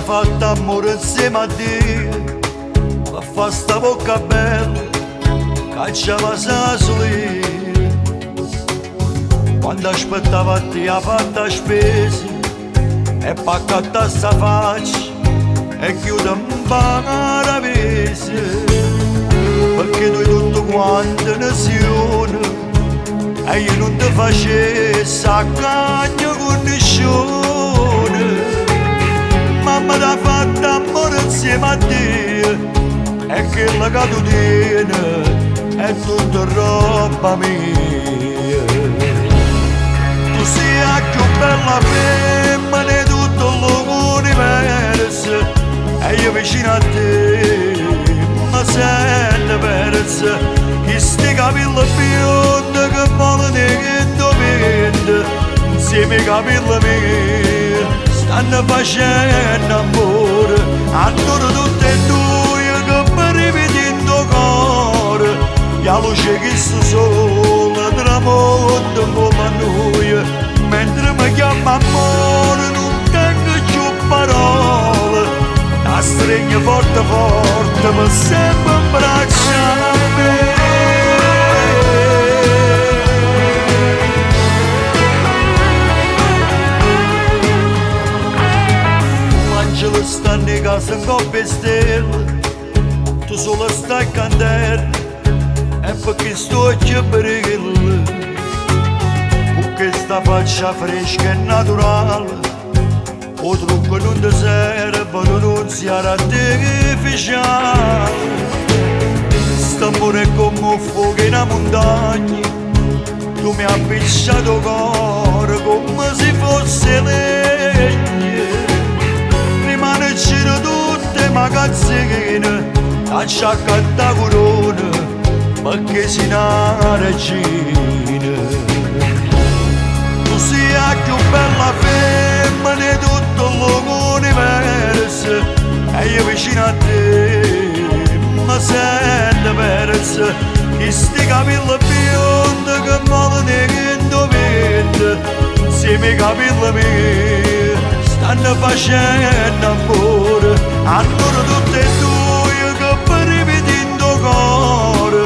sta fatta amore insieme a Dio, ma fa sta bocca bella, cacciava sa solita. Quando aspettava a te ha fatta spesa, e paccatta sta faccia, e chiude un paravese. Perché tu tutto quanto nazione, e io non ti facessi a cagna con nessuno. Mamma t'ha fatto amore insieme a te, e quella che tu tieni è tutta roba mia. Tu sei la più bella femmina di tutto l'universo, e io vicino a te mi sento persa. Che sti capelli biondi che vogliono che indovina, insieme ai capelli miei stanno facendo amore. Allora tutte e due che mi ripeti in tuo cuore, e la luce che sto sole tramonta con la noia. Mentre mi chiama amore non tengo più parole, la stringo forte forte ma sempre in braccio a me. L'angelo sta in casa in coppia e stelle, tu solo stai a cantare, e perché sto a brilla. Questa faccia fresca e naturale, o trucco non ti serve, non sia artificiale. St'amore è come un fuoco in una montagna, tu mi hai appicciato il cuore come se fosse legno. Rimane giro tutte magazzine, acciacca la corona, perché sei una regina. Sei la più bella femmina di tutto l'universo, e io vicino a te mi sento persa. Che sti capelli biondi che vogliono che indovina, insieme ai capelli miei stanno facendo amore. Allora tutte e due che mi ripeti in tuo cuore,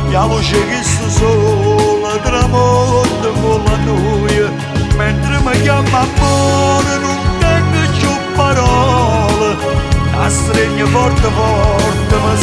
e la luce che sto sole tramonta con la noia. Mentre mi chiama amore non tengo più parole, la stringo forte forte ma